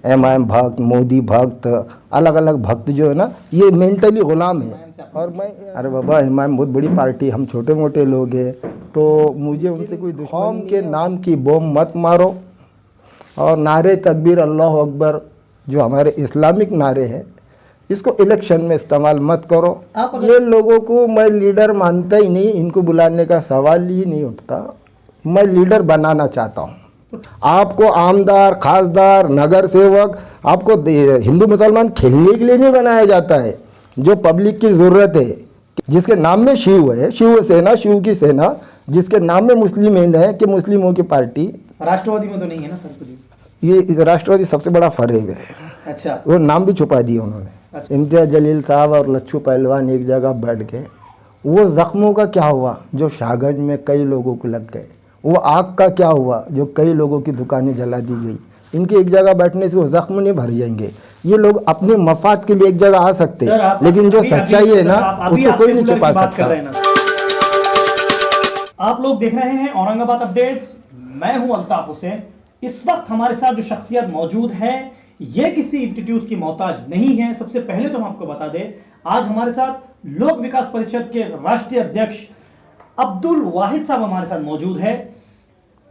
MIM भक्त, मोदी भक्त, अलग अलग भक्त जो है ना, ये मेंटली गुलाम है। और मैं, अरे बाबा, एमआईएम बहुत बड़ी पार्टी, हम छोटे मोटे लोग हैं, तो मुझे उनसे कोई दुश्मन के नाम की बम मत मारो। और नारे तकबीर, अल्लाह अकबर, जो हमारे इस्लामिक नारे हैं, इसको इलेक्शन में इस्तेमाल मत करो। ये लोगों को मैं लीडर मानता ही नहीं, इनको बुलाने का सवाल ही नहीं उठता। मैं लीडर बनाना चाहता हूँ। आपको आमदार, खासदार, नगर सेवक, आपको हिंदू मुसलमान खेलने के लिए नहीं बनाया जाता है। जो पब्लिक की ज़रूरत है, जिसके नाम में शिव है, शिव सेना, शिव की सेना, जिसके नाम में मुस्लिम है कि मुस्लिमों की पार्टी। राष्ट्रवादी में तो नहीं है ना सर? ये राष्ट्रवादी सबसे बड़ा फरेब है। अच्छा, वो नाम भी छुपा दिए उन्होंने। अच्छा। इम्तियाज जलील साहब और लच्छू पहलवान एक जगह बैठ गए। वो ज़ख्मों का क्या हुआ जो शाहगंज में कई लोगों को लग गए? वो आग का क्या हुआ जो कई लोगों की दुकानें जला दी गई? इनके एक जगह बैठने से वो जख्म नहीं भर जाएंगे। ये लोग अपने मफाद के लिए एक जगह आ सकते हैं, लेकिन जो सच्चाई है ना, उसको कोई नहीं छुपा सकता। आप लोग देख रहे हैं औरंगाबाद अपडेट्स। मैं हूं अल्ताफ हुसैन। इस वक्त हमारे साथ जो शख्सियत मौजूद है, ये किसी इंस्टीट्यूट की मोहताज नहीं है। सबसे पहले तो हम आपको बता दें, आज हमारे साथ लोक विकास परिषद के राष्ट्रीय अध्यक्ष अब्दुल वाहिद साहब हमारे साथ मौजूद है।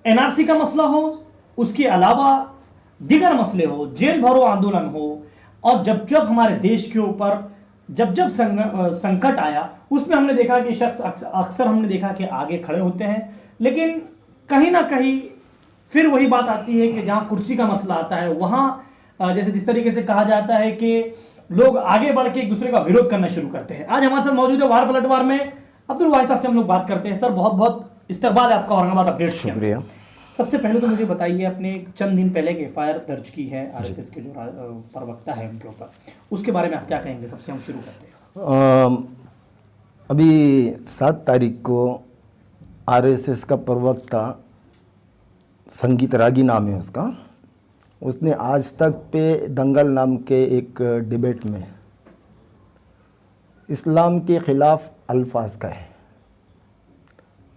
एनआरसी का मसला हो, उसके अलावा दीगर मसले हो, जेल भरो आंदोलन हो, और जब जब हमारे देश के ऊपर जब जब संकट आया, उसमें हमने देखा कि शख्स अक्सर हमने देखा कि आगे खड़े होते हैं, लेकिन कहीं ना कहीं फिर वही बात आती है कि जहां कुर्सी का मसला आता है, वहां जैसे जिस तरीके से कहा जाता है कि लोग आगे बढ़ के एक दूसरे का विरोध करना शुरू करते हैं। आज हमारे साथ मौजूद है वार पलटवार में अब्दुल वाहिद साहब से हम लोग बात करते हैं। सर, बहुत बहुत इस्तकबाल है आपका औरंगाबाद अपडेट। शुक्रिया। सबसे पहले तो मुझे बताइए, अपने चंद दिन पहले एक एफआईआर दर्ज की है आरएसएस के जो प्रवक्ता है उनके ऊपर, उसके बारे में आप क्या कहेंगे? सबसे हम शुरू करते हैं। अभी 7 तारीख को आरएसएस का प्रवक्ता, संगीत रागी नाम है उसका, उसने आज तक पे दंगल नाम के एक डिबेट में इस्लाम के ख़िलाफ़ अल्फाज का है,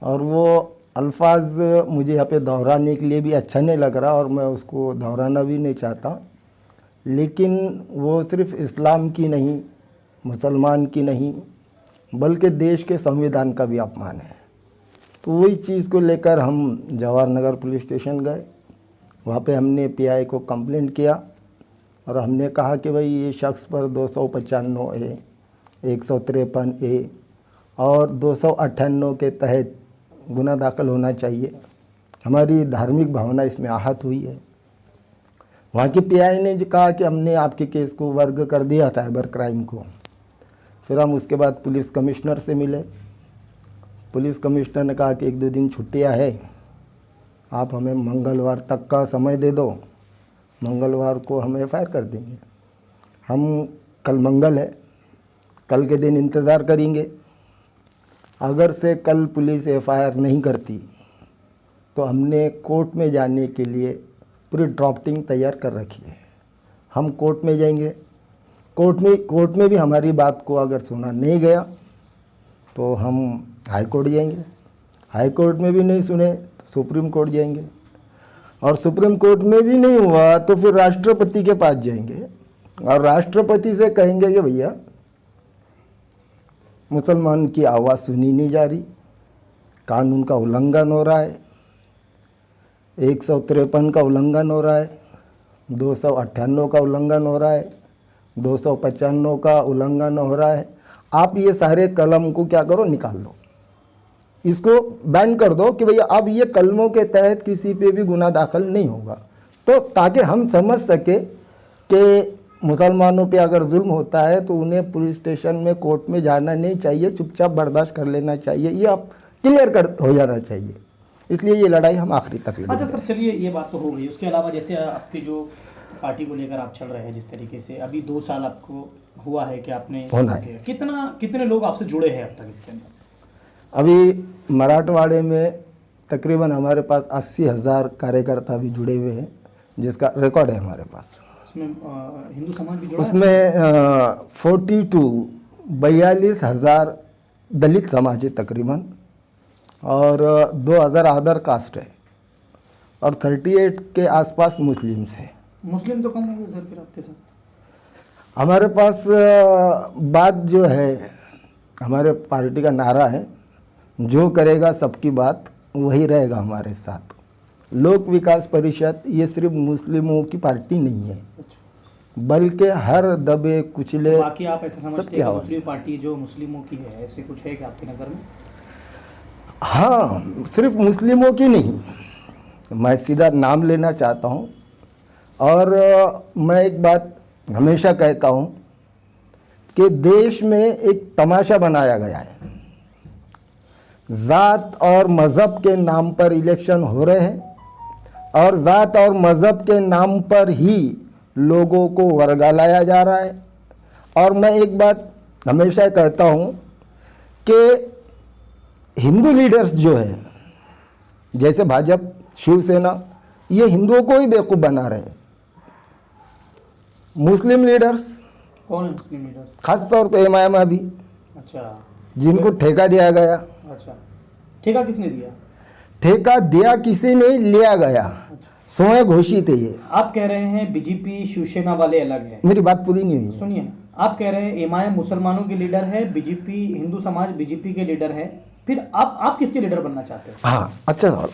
और वो अल्फाज मुझे यहाँ पे दोहराने के लिए भी अच्छा नहीं लग रहा, और मैं उसको दोहराना भी नहीं चाहता, लेकिन वो सिर्फ़ इस्लाम की नहीं, मुसलमान की नहीं, बल्कि देश के संविधान का भी अपमान है। तो वही चीज़ को लेकर हम जवाहर नगर पुलिस स्टेशन गए। वहाँ पे हमने पीआई को कंप्लेंट किया, और हमने कहा कि भाई ये शख्स पर 295A, 153A और 298 के तहत गुना दाखिल होना चाहिए। हमारी धार्मिक भावना इसमें आहत हुई है। वहाँ की पीआई ने जो कहा कि हमने आपके केस को वर्ग कर दिया साइबर क्राइम को। फिर हम उसके बाद पुलिस कमिश्नर से मिले। पुलिस कमिश्नर ने कहा कि 1-2 दिन छुट्टियाँ है, आप हमें मंगलवार तक का समय दे दो, मंगलवार को हम एफआईआर कर देंगे। हम कल मंगल है, कल के दिन इंतज़ार करेंगे। अगर से कल पुलिस एफआईआर नहीं करती तो हमने कोर्ट में जाने के लिए पूरी ड्राफ्टिंग तैयार कर रखी है। हम कोर्ट में जाएंगे, कोर्ट में भी हमारी बात को अगर सुना नहीं गया तो हम हाई कोर्ट जाएंगे, हाई कोर्ट में भी नहीं सुने तो सुप्रीम कोर्ट जाएंगे, और सुप्रीम कोर्ट में भी नहीं हुआ तो फिर राष्ट्रपति के पास जाएंगे, और राष्ट्रपति से कहेंगे कि भैया मुसलमान की आवाज़ सुनी नहीं जा रही, कानून का उल्लंघन हो रहा है, 153 का उल्लंघन हो रहा है, 298 का उल्लंघन हो रहा है, 295 का उल्लंघन हो रहा है। आप ये सारे कलम को क्या करो, निकाल दो, इसको बैन कर दो कि भैया अब ये कलमों के तहत किसी पे भी गुनाह दाखिल नहीं होगा। तो ताकि हम समझ सके कि मुसलमानों पे अगर जुल्म होता है तो उन्हें पुलिस स्टेशन में, कोर्ट में जाना नहीं चाहिए, चुपचाप बर्दाश्त कर लेना चाहिए, ये आप क्लियर कर हो जाना चाहिए। इसलिए ये लड़ाई हम आखिरी तक लड़ेंगे। अच्छा सर, चलिए ये बात तो हो गई। उसके अलावा जैसे आपकी जो पार्टी को लेकर आप चल रहे हैं, जिस तरीके से अभी 2 साल आपको हुआ है कि आपने होना है, कितने लोग आपसे जुड़े हैं अब तक इसके अंदर? अभी मराठवाड़े में तकरीबन हमारे पास 80,000 कार्यकर्ता भी जुड़े हुए हैं, जिसका रिकॉर्ड है हमारे पास। उसमें हिंदू समाज भी जुड़ा है? उसमें 42,000 दलित समाज है तकरीबन, और 2,000 अदर कास्ट है, और 38 के आसपास मुस्लिम्स हैं। मुस्लिम तो कम होंगे सर फिर आपके साथ। हमारे पास बात जो है, हमारे पार्टी का नारा है, जो करेगा सबकी बात वही रहेगा हमारे साथ। लोक विकास परिषद ये सिर्फ मुस्लिमों की पार्टी नहीं है, बल्कि हर दबे कुचले बाकी आप ऐसा समझते सबकी हैं कि आवाज़ मुस्लिम पार्टी जो मुस्लिमों की है, ऐसे कुछ है क्या आपकी नज़र में? हाँ, सिर्फ मुस्लिमों की नहीं, मैं सीधा नाम लेना चाहता हूँ। और मैं एक बात हमेशा कहता हूँ कि देश में एक तमाशा बनाया गया है। ज़ात और मज़हब के नाम पर इलेक्शन हो रहे हैं और ज़ात और मज़हब के नाम पर ही लोगों को वर्गलाया जा रहा है। और मैं एक बात हमेशा कहता हूँ कि हिंदू लीडर्स जो है, जैसे भाजपा, शिवसेना, ये हिंदुओं को ही बेवकूफ़ बना रहे हैं। मुस्लिम लीडर्स, कौन है मुस्लिम लीडर्स? खास तौर पे एमआईएम अभी, अच्छा जिनको ठेका दिया गया। अच्छा, ठेका किसने दिया? ठेका दिया किसी ने, लिया गया, स्वयं घोषित है ये। आप कह रहे हैं बीजेपी शिवसेना वाले अलग है। मेरी बात पूरी नहीं हुई। सुनिए ना, आप कह रहे हैं एमआईएम मुसलमानों के लीडर है, बीजेपी हिंदू समाज बीजेपी के लीडर है, फिर आप किसके लीडर बनना चाहते हैं? हाँ, अच्छा सवाल।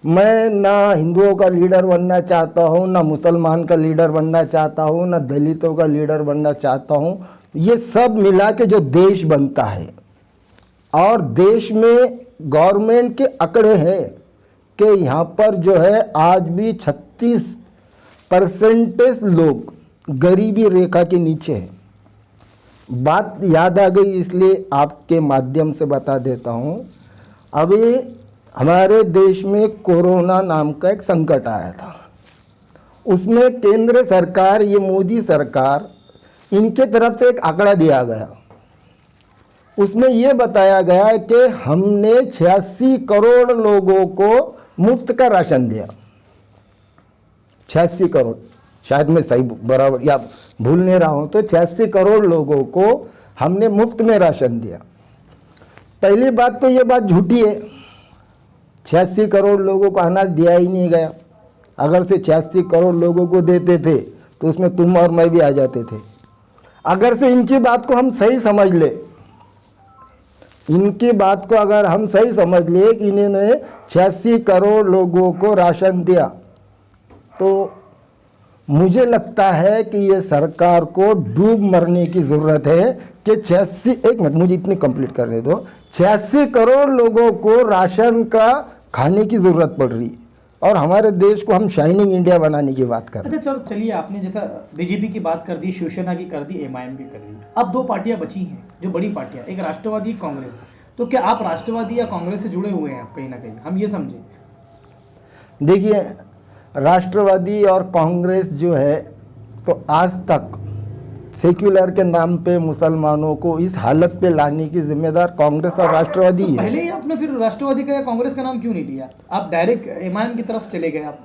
मैं ना हिंदुओं का लीडर बनना चाहता हूँ, ना मुसलमान का लीडर बनना चाहता हूँ, ना दलितों का लीडर बनना चाहता हूँ। ये सब मिला के जो देश बनता है, और देश में गवर्नमेंट के आंकड़े हैं कि यहाँ पर जो है आज भी 36% लोग गरीबी रेखा के नीचे हैं। बात याद आ गई इसलिए आपके माध्यम से बता देता हूँ। अभी हमारे देश में कोरोना नाम का एक संकट आया था, उसमें केंद्र सरकार, ये मोदी सरकार, इनके तरफ से एक आंकड़ा दिया गया। उसमें ये बताया गया कि हमने 86 करोड़ लोगों को मुफ्त का राशन दिया। 86 करोड़, शायद मैं सही बराबर या भूल नहीं रहा हूँ, तो 86 करोड़ लोगों को हमने मुफ्त में राशन दिया। पहली बात तो ये बात झूठी है, 86 करोड़ लोगों को अनाज दिया ही नहीं गया। अगर से 86 करोड़ लोगों को देते थे तो उसमें तुम और मैं भी आ जाते थे। अगर से इनकी बात को हम सही समझ ले, इनकी बात को अगर हम सही समझ ले कि इन्होंने 86 करोड़ लोगों को राशन दिया, तो मुझे लगता है कि ये सरकार को डूब मरने की ज़रूरत है कि 86, एक मिनट मुझे इतनी कंप्लीट करने दो, 86 करोड़ लोगों को राशन का खाने की ज़रूरत पड़ रही, और हमारे देश को हम शाइनिंग इंडिया बनाने की बात कर रहे हैं। अच्छा चलो, चलिए, आपने जैसा बीजेपी की बात कर दी, शिवसेना की कर दी, एमआईएम की कर दी, अब दो पार्टियां बची हैं जो बड़ी पार्टियां, एक राष्ट्रवादी, एक कांग्रेस। तो क्या आप राष्ट्रवादी या कांग्रेस से जुड़े हुए हैं? आप कहीं ना कहीं, हम ये समझे। देखिए, राष्ट्रवादी और कांग्रेस जो है, तो आज तक सेक्युलर के नाम पे मुसलमानों को इस हालत पे लाने की जिम्मेदार कांग्रेस और राष्ट्रवादी तो है। पहले ही आपने फिर राष्ट्रवादी का या कांग्रेस का नाम क्यों नहीं लिया? आप डायरेक्ट एमआईएम की तरफ चले गए। आप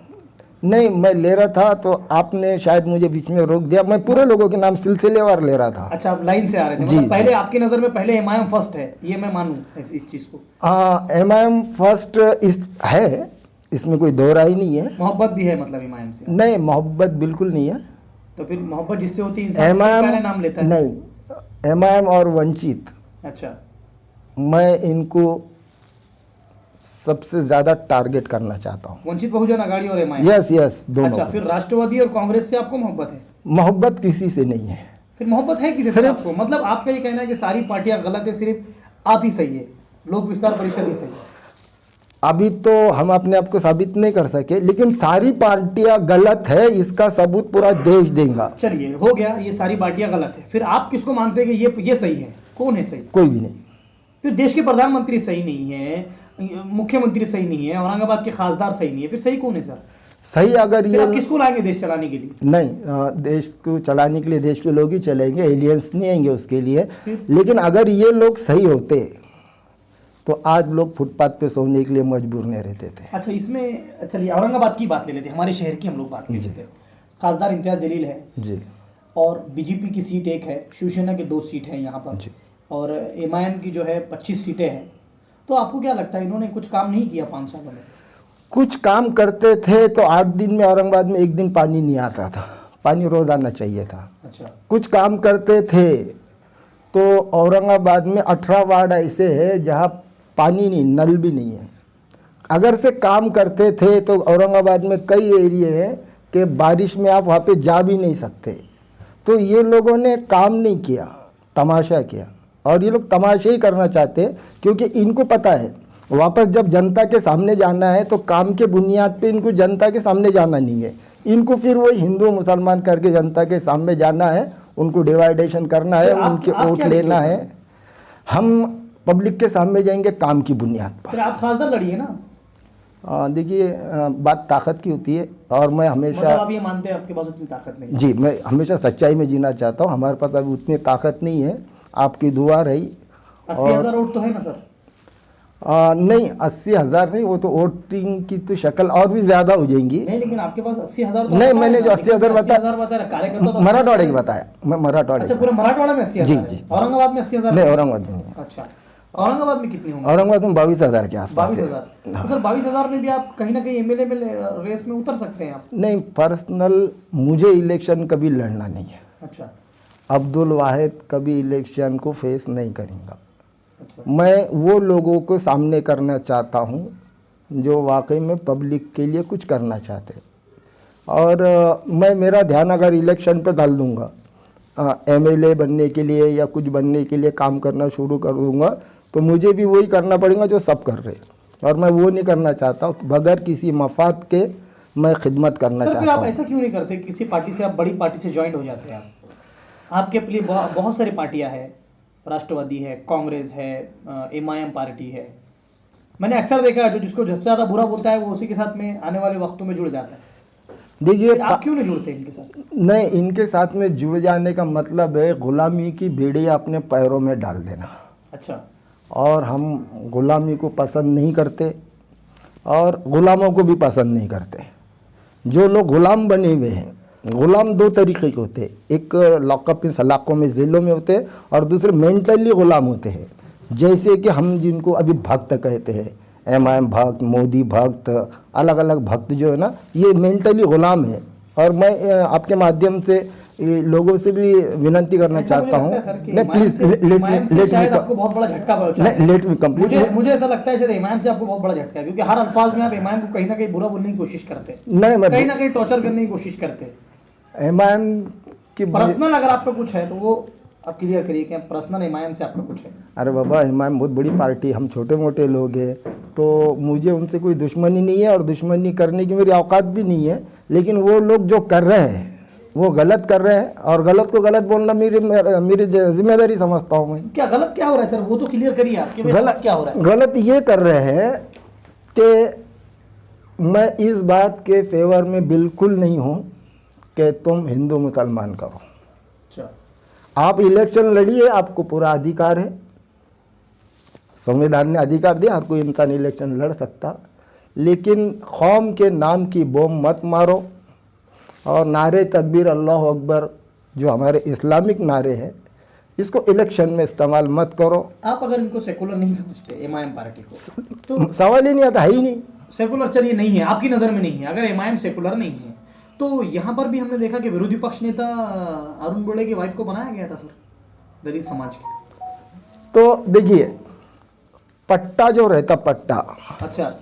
नहीं, मैं ले रहा था तो आपने शायद मुझे बीच में रोक दिया। मैं पूरे लोगों के नाम सिलसिलेवार ले रहा था। अच्छा, आप लाइन से आ रहे थे, जी, मतलब पहले आपकी नज़र में पहले एमआईएम फर्स्ट है, ये मैं मानूं इस चीज़ को? हाँ, एमआईएम फर्स्ट इस है, इसमें कोई दो राय नहीं है। मोहब्बत भी है मतलब एमआईएम से? नहीं, मोहब्बत बिल्कुल नहीं है। तो फिर मोहब्बत जिससे होती है, इंसान सबसे पहले नाम लेता है। नहीं, एमआईएम और वंचित, अच्छा, मैं इनको सबसे ज़्यादा टारगेट करना चाहता हूँ। वंचित बहुजन आघाड़ी और एमआईएम। यस यस, दोनों। अच्छा, फिर राष्ट्रवादी और कांग्रेस से आपको मोहब्बत है? मोहब्बत किसी से नहीं है। फिर मोहब्बत है किसी से सिर्फ- आपको? मतलब आपका ये कहना है कि सारी पार्टियां गलत है, सिर्फ आप ही सही है, लोक विकास परिषद ही सही है? अभी तो हम अपने आप को साबित नहीं कर सके, लेकिन सारी पार्टियां गलत है, इसका सबूत पूरा देश देगा। चलिए, हो गया, ये सारी पार्टियां गलत है, फिर आप किसको मानते हैं कि ये सही है? कौन है सही? कोई भी नहीं। फिर देश के प्रधानमंत्री सही नहीं है, मुख्यमंत्री सही नहीं है, औरंगाबाद के खासदार सही नहीं है, फिर सही कौन है सर? सही अगर फिर ये आप किसको लाएंगे देश चलाने के लिए? नहीं, देश को चलाने के लिए देश के लोग ही चलेंगे, एलियंस नहीं आएंगे उसके लिए। लेकिन अगर ये लोग सही होते तो आज लोग फुटपाथ पे सोने के लिए मजबूर नहीं रहते थे। अच्छा, इसमें चलिए औरंगाबाद की बात ले लेते हैं, हमारे शहर की हम लोग बात ले लेते हैं। खासदार इम्तियाज जलील है जी, और बीजेपी की सीट एक है, शिवसेना की 2 सीट है यहाँ पर, जी। और एमआईएम की जो है 25 सीटें हैं। तो आपको क्या लगता है, इन्होंने कुछ काम नहीं किया 5 सालों में? कुछ काम करते थे तो 8 दिन में औरंगाबाद में 1 दिन पानी नहीं आता था, पानी रोज़ाना चाहिए था। अच्छा। कुछ काम करते थे तो औरंगाबाद में 18 वार्ड ऐसे हैं जहाँ पानी नहीं, नल भी नहीं है। अगर से काम करते थे तो औरंगाबाद में कई एरिए हैं कि बारिश में आप वहाँ पे जा भी नहीं सकते। तो ये लोगों ने काम नहीं किया, तमाशा किया, और ये लोग तमाशे ही करना चाहते हैं, क्योंकि इनको पता है वापस जब जनता के सामने जाना है तो काम के बुनियाद पे इनको जनता के सामने जाना नहीं है। इनको फिर वो हिंदू मुसलमान करके जनता के सामने जाना है, उनको डिवाइडेशन करना है, उनके वोट लेना है। हम पब्लिक के सामने जाएंगे काम की बुनियाद पर। फिर आप खासदार लड़िए ना। देखिए, बात ताकत की होती है, और मैं हमेशा मतलब आप ये मानते हैं आपके पास उतनी ताकत नहीं है? जी, मैं हमेशा सच्चाई में जीना चाहता हूँ। हमारे पास अभी उतनी ताकत नहीं है, आपकी दुआ रही। 80,000 वोट तो है ना सर? नहीं, 80,000 नहीं, वो तो वोटिंग की तो शक्ल और भी ज़्यादा हो जाएंगी। नहीं, लेकिन आपके पास 80,000 तो नहीं, मैंने जो 80,000 बता रहा कार्यकर्ता तो मराठवाड़े की बताया, मैं मराठवाड़े। अच्छा, पूरे मराठवाड़ा में 80,000? जी। औरंगाबाद में 80,000? नहीं, औरंगाबाद में नहीं। अच्छा, औरंगाबाद में कितने होंगे? औरंगाबाद में 22,000 के आसपास है। 22,000? तो सर 22,000 में भी आप कहीं ना कहीं एमएलए में रेस में उतर सकते हैं आप? नहीं, पर्सनल मुझे इलेक्शन कभी लड़ना नहीं है। अच्छा। अब्दुल वाहिद कभी इलेक्शन को फेस नहीं करेंगे। अच्छा। मैं वो लोगों को सामने करना चाहता हूँ जो वाकई में पब्लिक के लिए कुछ करना चाहते हैं, और मैं मेरा ध्यान अगर इलेक्शन पर डाल दूँगा, एमएलए बनने के लिए या कुछ बनने के लिए काम करना शुरू कर दूँगा, तो मुझे भी वही करना पड़ेगा जो सब कर रहे हैं, और मैं वो नहीं करना चाहता हूँ। बगैर किसी मफाद के मैं खिदमत करना चाहता हूँ। फिर आप ऐसा क्यों नहीं करते? किसी पार्टी से आप बड़ी पार्टी से ज्वाइन हो जाते हैं आपके लिए बहुत सारी पार्टियां हैं, राष्ट्रवादी है, कांग्रेस है, एमआईएम पार्टी है। मैंने अक्सर देखा है जो जिसको सबसे ज़्यादा बुरा बोलता है वो उसी के साथ में आने वाले वक्तों में जुड़ जाता है। देखिए, आप क्यों नहीं जुड़ते इनके साथ? नहीं, इनके साथ में जुड़ जाने का मतलब है गुलामी की बेड़ियाँ अपने पैरों में डाल देना। अच्छा। और हम गुलामी को पसंद नहीं करते और गुलामों को भी पसंद नहीं करते। जो लोग गुलाम बने हुए हैं, गुलाम 2 तरीके के होते हैं, एक लॉकअप इन सलाखों में, जेलों में होते हैं, और दूसरे मेंटली गुलाम होते हैं। जैसे कि हम जिनको अभी भक्त कहते हैं, एमआईएम भक्त, मोदी भक्त, अलग अलग भक्त जो है ना, ये मेंटली गुलाम है। और मैं आपके माध्यम से लोगों से भी विनंती करना चाहता हूँ, नहीं प्लीज आपको बहुत बड़ा झटका लेट मी कंप्लीट। मुझे ऐसा लगता है शायद इमाम से आपको बहुत बड़ा झटका है, क्योंकि हर अल्फाज में आप इमाम को कहीं ना कहीं बुरा बोलने की कोशिश करते हैं, नहीं, मैं कहीं ना कहीं टॉर्चर करने की कोशिश करते हैं। इमाम की पर्सनल अगर आपका कुछ है तो वो आप क्लियर करिए कि पर्सनल इमाम से आपका कुछ है। अरे बाबा, इमाम बहुत बड़ी पार्टी, हम छोटे मोटे लोग हैं, तो मुझे उनसे कोई दुश्मनी नहीं है, और दुश्मनी करने की मेरी औकात भी नहीं है। लेकिन वो लोग जो कर रहे हैं वो गलत कर रहे हैं, और गलत को गलत बोलना मेरी जिम्मेदारी समझता हूँ मैं। क्या गलत क्या हो रहा है सर, वो तो क्लियर करिए आप कि गलत क्या हो रहा है। गलत ये कर रहे हैं कि मैं इस बात के फेवर में बिल्कुल नहीं हूँ कि तुम हिंदू मुसलमान करो। अच्छा। आप इलेक्शन लड़िए, आपको पूरा अधिकार है, संविधान ने अधिकार दिया, हर कोई इंसान इलेक्शन लड़ सकता, लेकिन कौम के नाम की बम मत मारो, और नारे तकबीर अल्लाह अकबर जो हमारे इस्लामिक नारे हैं, इसको इलेक्शन में इस्तेमाल मत करो। आप अगर इनको सेकुलर नहीं समझते एमआईएम पार्टी को, तो सवाल ही नहीं आता, है ही नहीं। सेकुलर चलिए नहीं है, आपकी नज़र में नहीं है, अगर एमआईएम सेकुलर नहीं है तो यहाँ पर भी हमने देखा कि विरोधी पक्ष नेता अरुण बोड़े की वाइफ को बनाया गया था सर, दलित समाज के। तो देखिए, पट्टा जो रहता, पट्टा, अच्छा,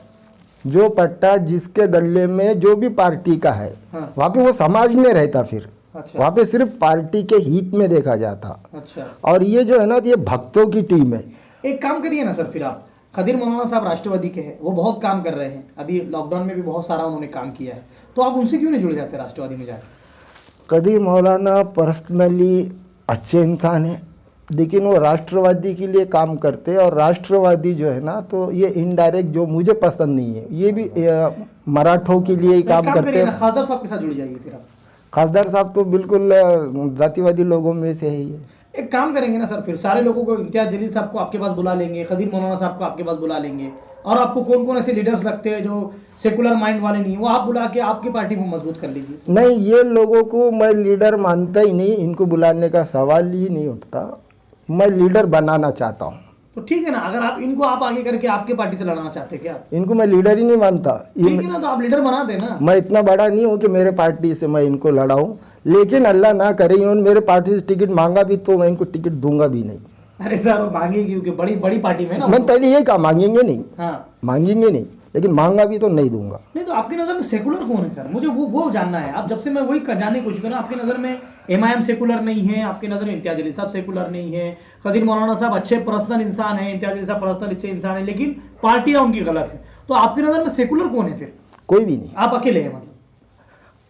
जो पट्टा जिसके गले में जो भी पार्टी का है, हाँ। वहाँ पे वो समाज में रहता, फिर अच्छा। वहाँ पे सिर्फ पार्टी के हित में देखा जाता। अच्छा। और ये जो है ना, ये भक्तों की टीम है। एक काम करिए ना सर, फिर आप खदीर मौलाना साहब राष्ट्रवादी के हैं, वो बहुत काम कर रहे हैं, अभी लॉकडाउन में भी बहुत सारा उन्होंने काम किया है, तो आप उनसे क्यों नहीं जुड़ जाते राष्ट्रवादी में जाकर? खदीर मौलाना पर्सनली अच्छे इंसान है, लेकिन वो राष्ट्रवादी के लिए काम करते हैं, और राष्ट्रवादी जो है ना, तो ये इनडायरेक्ट जो मुझे पसंद नहीं है, ये भी मराठों के लिए ही काम करते हैं। खासदार साहब के साथ जुड़ जाइए फिर आप। खासदार साहब तो बिल्कुल जातिवादी लोगों में से है। ये एक काम करेंगे ना सर, फिर सारे लोगों को, इम्तियाज जलील साहब को आपके पास बुला लेंगे, खदीर मौलाना साहब को आपके पास बुला लेंगे, और आपको कौन कौन ऐसे लीडर्स लगते हैं जो सेकुलर माइंड वाले नहीं, वो आप बुला के आपकी पार्टी को मजबूत कर लीजिए। नहीं, ये लोगों को मैं लीडर मानता ही नहीं, इनको बुलाने का सवाल ही नहीं उठता। मैं लीडर बनाना चाहता हूँ, तो ठीक है ना, अगर आप इनको आप आगे करके आपके पार्टी से लड़ना चाहते हैं क्या? इनको मैं लीडर ही नहीं मानता। ठीक है ना, तो आप लीडर बना देना। मैं इतना बड़ा नहीं हूँ कि मेरे पार्टी से मैं इनको लड़ाऊं, लेकिन अल्लाह ना करे इन्होंने मेरे पार्टी से टिकट मांगा भी तो मैं इनको टिकट दूंगा भी नहीं। अरे सर मांगेगी क्योंकि बड़ी बड़ी पार्टी में ना। मैं पहले ये कहा मांगेंगे नहीं, हाँ मांगेंगे नहीं, लेकिन मांगा भी तो नहीं दूंगा। नहीं, तो आपकी नज़र में सेकुलर कौन है सर? मुझे वो जानना है। आप जब से मैं वही जानने की कोशिश कर रहा हूँ, आपकी नज़र में एमआईएम सेकुलर नहीं है, आपकी नज़र में इम्तियाज अली साहब सेकुलर नहीं है, खदीर मौलाना साहब अच्छे पर्सनल इंसान हैं, इम्तियाज अली साहब पर्सनल अच्छे इंसान हैं, लेकिन पार्टियां उनकी गलत है। तो आपकी नज़र में सेकुलर कौन है फिर? कोई भी नहीं। आप अकेले हैं मतलब?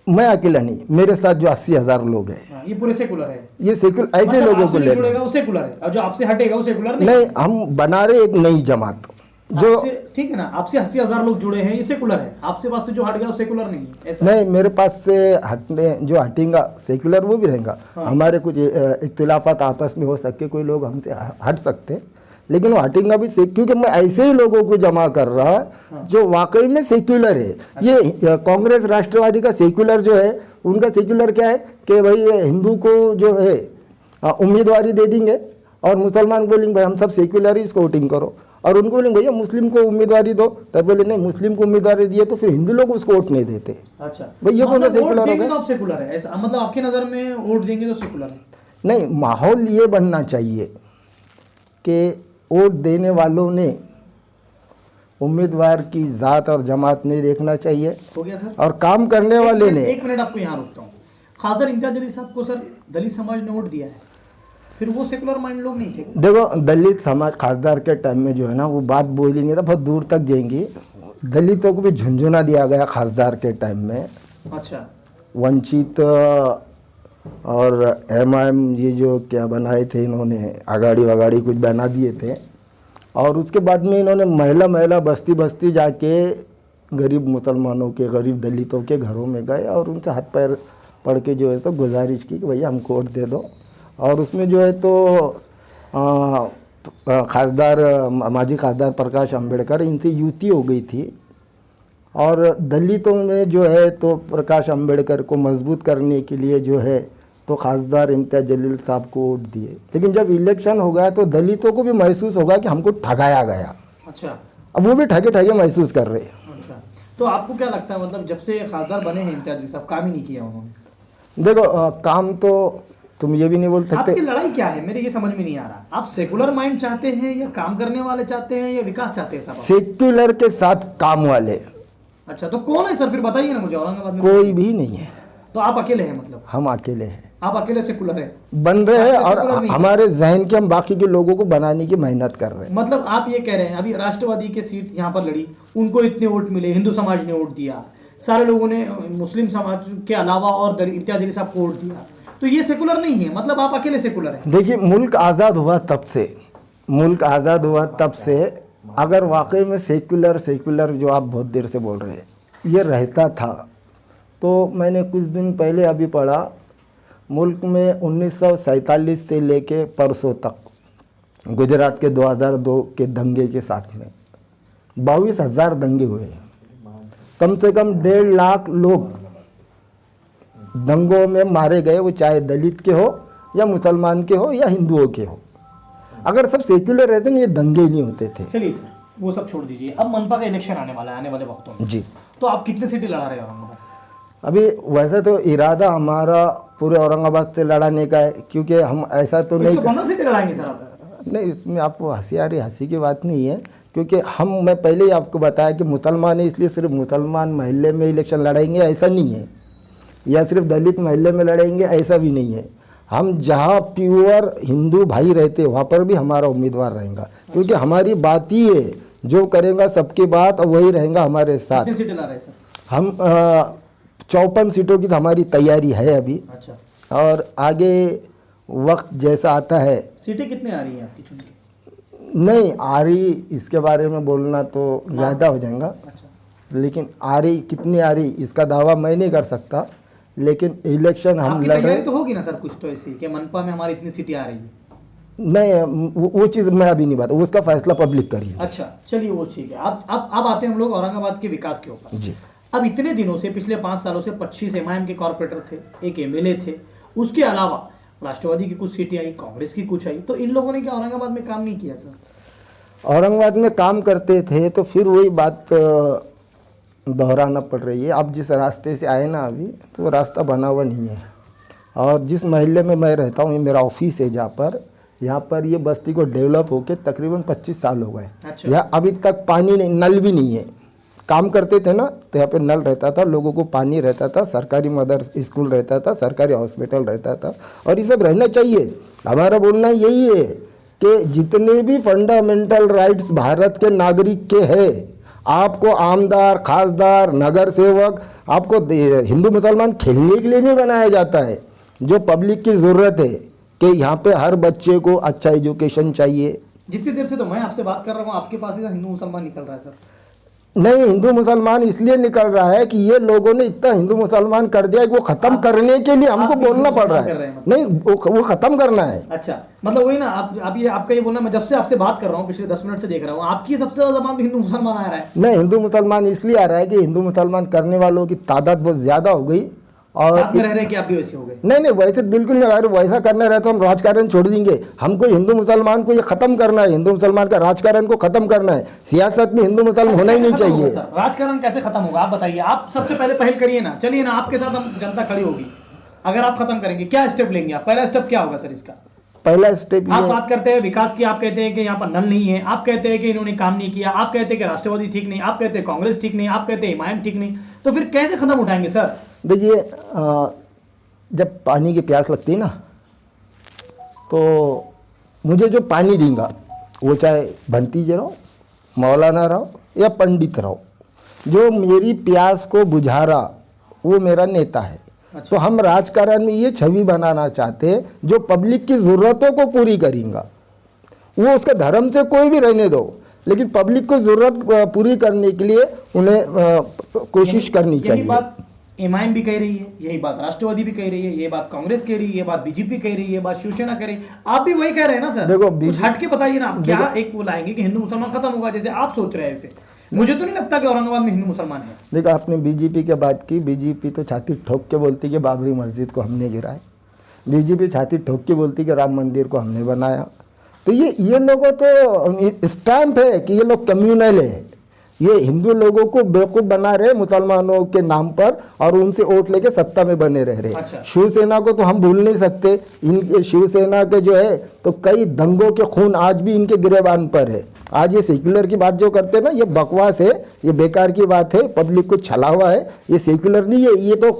मैं अकेला नहीं, मेरे साथ जो 80,000 लोग हैं हाँ, ये पूरे सेकुलर है। ये सेकुलर ऐसे मतलब लोगों आपसे को जो ले जुड़ेगा वो सेकुलर है, और जो आपसे हटेगा वो सेकुलर नहीं। नहीं, हम बना रहे एक नई जमात जो ठीक है ना, आपसे 80,000 लोग जुड़े हैं, ये सेकुलर है। आपसे पास से जो हट गया वो सेकुलर नहीं है, ऐसा? नहीं, मेरे पास से हटने जो हटेगा सेकुलर वो भी रहेगा। हाँ। हमारे कुछ इख्तिलाफात आपस में हो सकते, कोई लोग हमसे हट सकते, लेकिन वो हटेगा भी क्योंकि मैं ऐसे ही लोगों को जमा कर रहा हाँ। जो वाकई में सेक्युलर है। ये कांग्रेस राष्ट्रवादी का सेक्युलर जो है, उनका सेक्युलर क्या है कि भाई ये हिंदू को जो है उम्मीदवारी दे देंगे और मुसलमान बोलेंगे भाई हम सब सेक्युलर ही इसको वोटिंग करो, और उनको बोलेंगे भैया मुस्लिम को उम्मीदवारी दो, तब बोले नहीं मुस्लिम को उम्मीदवारी दिए तो फिर हिंदू लोग उसको वोट नहीं देते। अच्छा भाई ये कौन सा सेकुलर हो गया? तो आप सेकुलर है ऐसा मतलब आपकी नज़र में वोट देंगे तो सेकुलर है? नहीं, माहौल ये बनना चाहिए कि वोट देने वालों ने उम्मीदवार की ज़ात और जमात नहीं देखना चाहिए। हो गया सर। और काम करने वाले ने एक मिनट आपको यहाँ रोकता हूँ। खासदार इम्तियाज अली साहब को सर दलित समाज ने वोट दिया है, फिर वो सेकुलर माइंड लोग नहीं थे? देखो, दलित समाज खासदार के टाइम में जो है ना वो बात बोली नहीं था, बहुत दूर तक जाएंगी। दलितों को भी झुंझुना दिया गया खासदार के टाइम में। अच्छा। वंचित और एमआईएम ये जो क्या बनाए थे इन्होंने, आगाड़ी वगाड़ी कुछ बना दिए थे, और उसके बाद में इन्होंने महिला बस्ती बस्ती जाके गरीब मुसलमानों के, गरीब दलितों के घरों में गए और उनसे हाथ पैर पड़ के जो है तो गुजारिश की कि भैया हमको वोट दे दो। और उसमें जो है तो खासदार माजी खासदार प्रकाश अंबेडकर, इनसे युति हो गई थी, और दलितों में जो है तो प्रकाश अंबेडकर को मजबूत करने के लिए जो है तो खासदार इम्तियाज जलील साहब को वोट दिए। लेकिन जब इलेक्शन हो गया तो दलितों को भी महसूस होगा कि हमको ठगाया गया। अच्छा। अब वो भी ठगे ठगे महसूस कर रहे हैं। अच्छा, तो आपको क्या लगता है मतलब जब से खासदार बने हैं इम्तियाज साहब काम ही नहीं किया उन्होंने? देखो काम तो तुम ये भी नहीं बोल सकते। आपकी लड़ाई क्या है मेरे ये समझ में नहीं आ रहा। आप सेकुलर माइंड चाहते हैं या काम करने वाले चाहते हैं या विकास चाहते हैं? सब सेक्युलर के साथ काम वाले। अच्छा, तो कौन है सर फिर बताइए ना मुझे। औरंगाबाद में कोई भी नहीं है। तो आप अकेले हैं मतलब? हम अकेले हैं, आप अकेले सेकुलर है बन रहे हैं, और सेकुलर नहीं है। हमारे जहन के हम बाकी के लोगों को बनाने की मेहनत कर रहे हैं। मतलब आप ये कह रहे हैं अभी राष्ट्रवादी की सीट यहाँ पर लड़ी, उनको इतने वोट मिले, हिंदू समाज ने वोट दिया, सारे लोगों ने मुस्लिम समाज के अलावा और इम्तियाज अली साहब को वोट दिया, तो ये सेकुलर नहीं है मतलब आप अकेले सेकुलर हैं? देखिए, मुल्क आज़ाद हुआ तब से, मुल्क आज़ाद हुआ तब से अगर वाकई में सेकुलर जो आप बहुत देर से बोल रहे हैं ये रहता था, तो मैंने कुछ दिन पहले अभी पढ़ा, मुल्क में 1947 से लेके परसों तक गुजरात के 2002 के दंगे के साथ में 22,000 दंगे हुए। कम से कम 1.5 लाख लोग दंगों में मारे गए, वो चाहे दलित के हो या मुसलमान के हो या हिंदुओं के हो। अगर सब सेक्युलर रहते ना ये दंगे नहीं होते थे। चलिए सर वो सब छोड़ दीजिए, अब मनपा का इलेक्शन आने वाला है आने वाले वक्तों में जी, तो आप कितने सीटें लड़ा रहे हो औरंगाबाद से? अभी वैसे तो इरादा हमारा पूरे औरंगाबाद से लड़ाने का है, क्योंकि हम ऐसा तो नहीं 115 सीटें लड़ाएंगे सर आप? नहीं, इसमें आपको हंसी आ रही, हंसी की बात नहीं है, क्योंकि मैं पहले ही आपको बताया कि मुसलमान है इसलिए सिर्फ मुसलमान महल्ले में इलेक्शन लड़ाएंगे ऐसा नहीं है, या सिर्फ दलित महल्ले में लड़ेंगे ऐसा भी नहीं है। हम जहाँ प्योर हिंदू भाई रहते वहाँ पर भी हमारा उम्मीदवार रहेगा, क्योंकि हमारी बात ही है, जो करेगा सबकी बात और वही रहेगा हमारे साथ। कितनी सीटें ला रहे हैं सर? हम 54 सीटों की तो हमारी तैयारी है अभी। अच्छा, और आगे वक्त जैसा आता है। सीटें कितने आ रही हैं आपकी चुन के? नहीं आ रही, इसके बारे में बोलना तो ज़्यादा हो जाएगा। अच्छा, लेकिन आ रही कितनी आ रही इसका दावा मैं नहीं कर सकता, लेकिन इलेक्शन हम आपकी लड़ रहे। तैयारी तो होगी ना सर कुछ तो ऐसी कि मनपा में हमारी इतनी सीटें आ रही है? नहीं, वो चीज़ मैं अभी नहीं बता, उसका फैसला पब्लिक करिए। अच्छा चलिए वो ठीक है। अब आते हैं हम लोग औरंगाबाद के विकास के ऊपर। जी, अब इतने दिनों से पिछले 5 सालों से 25 एमआईएम के कॉर्पोरेटर थे, एक एमएलए थे, उसके अलावा राष्ट्रवादी की कुछ सीटें आई, कांग्रेस की कुछ आई, तो इन लोगों ने क्या औरंगाबाद में काम नहीं किया सर? औरंगाबाद में काम करते थे तो फिर वही बात दोहराना पड़ रही है। आप जिस रास्ते से आए ना अभी, तो वो रास्ता बना हुआ नहीं है। और जिस महल्ले में मैं रहता हूँ, ये मेरा ऑफिस है जहाँ पर, यहाँ पर ये बस्ती को डेवलप होके तकरीबन 25 साल हो गए। अच्छा। यहाँ अभी तक पानी नहीं, नल भी नहीं है। काम करते थे ना तो यहाँ पे नल रहता था, लोगों को पानी रहता था, सरकारी मदर स्कूल रहता था, सरकारी हॉस्पिटल रहता था, और ये सब रहना चाहिए। हमारा बोलना यही है कि जितने भी फंडामेंटल राइट्स भारत के नागरिक के हैं, आपको आमदार, खासदार, नगर सेवक, आपको हिंदू मुसलमान खेलने के लिए नहीं बनाया जाता है। जो पब्लिक की ज़रूरत है कि यहाँ पे हर बच्चे को अच्छा एजुकेशन चाहिए। जितनी देर से तो मैं आपसे बात कर रहा हूँ, आपके पास ही हिंदू मुसलमान निकल रहा है सर। नहीं, हिंदू मुसलमान इसलिए निकल रहा है कि ये लोगों ने इतना हिंदू मुसलमान कर दिया कि वो ख़त्म करने के लिए हमको बोलना पड़ रहा है। नहीं, वो ख़त्म करना है। अच्छा, मतलब वही ना, आप ये आपका ये बोलना, मैं जब से आपसे बात कर रहा हूँ, पिछले 10 मिनट से देख रहा हूँ, आपकी सबसे ज़्यादा जबान में हिंदू मुसलमान आ रहा है। नहीं, हिंदू मुसलमान इसलिए आ रहा है कि हिंदू मुसलमान करने वालों की तादाद बहुत ज़्यादा हो गई। और साथ में रह रहे कि आप भी वैसे हो गए? नहीं, वैसे बिल्कुल नहीं। अगर वैसा करना रहे तो हम राजकारण छोड़ देंगे। हमको हिंदू मुसलमान को ये खत्म करना है, हिंदू मुसलमान का राजकारण को खत्म करना है। सियासत में हिंदू मुसलमान होना ही नहीं चाहिए। राजकारण कैसे खत्म होगा, आप बताइए। आप सबसे पहले पहल करिए ना, चलिए ना, आपके साथ हम जनता खड़ी होगी। अगर आप खत्म करेंगे, क्या स्टेप लेंगे आप? पहला स्टेप क्या होगा सर इसका? पहला स्टेप आप बात करते हैं विकास की, आप कहते हैं कि यहाँ पर नल नहीं है, आप कहते हैं कि इन्होंने काम नहीं किया, आप कहते हैं कि राष्ट्रवादी ठीक नहीं, आप कहते हैं कांग्रेस ठीक नहीं, आप कहते हैं इमाम ठीक नहीं, तो फिर कैसे खत्म उठाएंगे सर? देखिए, जब पानी की प्यास लगती है ना, तो मुझे जो पानी देगा, वो चाहे भंतीजी रहो, मौलाना रहो या पंडित रहो, जो मेरी प्यास को बुझा रहा वो मेरा नेता है। अच्छा। तो हम राजकारण में ये छवि बनाना चाहते हैं जो पब्लिक की ज़रूरतों को पूरी करेगा। वो उसका धर्म से कोई भी रहने दो, लेकिन पब्लिक को ज़रूरत पूरी करने के लिए उन्हें कोशिश करनी चाहिए। बात एमआईएम भी कह रही है, यही बात राष्ट्रवादी भी कह रही है, ये बात कांग्रेस कह रही है, ये बात बीजेपी कह रही है, ये बात शिवसेना कह रही है, आप भी वही कह रहे हैं ना सर? देखो, कुछ हट के बताइए ना, आप क्या एक वो लाएंगे कि हिंदू मुसलमान खत्म होगा जैसे आप सोच रहे हैं? ऐसे मुझे तो नहीं लगता कि औरंगाबाद में हिंदू मुसलमान है। देखो, आपने बीजेपी की बात की, बीजेपी तो छाती ठोक के बोलती कि बाबरी मस्जिद को हमने गिराया, बीजेपी छाती ठोक के बोलती कि राम मंदिर को हमने बनाया। तो ये लोगों तो स्टैंप है कि ये लोग कम्युनल है। ये हिंदू लोगों को बेवकूफ़ बना रहे मुसलमानों के नाम पर, और उनसे वोट लेके सत्ता में बने रह रहे। अच्छा। शिवसेना को तो हम भूल नहीं सकते। इन शिवसेना के जो है तो कई दंगों के खून आज भी इनके गिरेबान पर है। आज ये सेक्युलर की बात जो करते हैं ना, ये बकवास है, ये बेकार की बात है, पब्लिक को छला हुआ है। ये सेक्युलर नहीं है, ये तो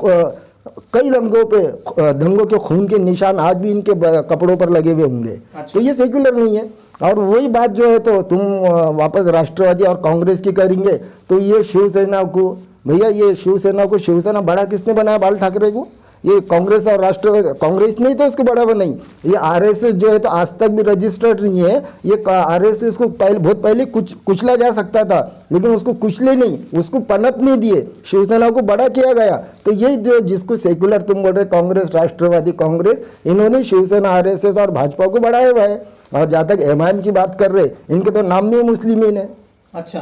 कई दंगों के खून के निशान आज भी इनके कपड़ों पर लगे हुए होंगे। अच्छा। तो ये सेक्युलर नहीं है। और वही बात जो है तो तुम वापस राष्ट्रवादी और कांग्रेस की करेंगे, तो ये शिवसेना को, भैया ये शिवसेना को शिवसेना बड़ा किसने बनाया? बाल ठाकरे को। ये कांग्रेस और राष्ट्रवादी, कांग्रेस नहीं तो उसको बढ़ावा नहीं। ये आरएसएस जो है तो आज तक भी रजिस्टर्ड नहीं है। ये आरएसएस को बहुत पहले कुचला जा सकता था, लेकिन उसको कुचले नहीं, उसको पनप नहीं दिए, शिवसेना को बड़ा किया गया। तो ये जो जिसको सेक्युलर तुम बोल रहे, कांग्रेस, राष्ट्रवादी, कांग्रेस, इन्होंने शिवसेना, आरएसएस और भाजपा को बढ़ाया हुआ है। और जहाँ तक एमआईएम की बात कर रहे, इनके तो नाम में मुस्लिमीन है। अच्छा,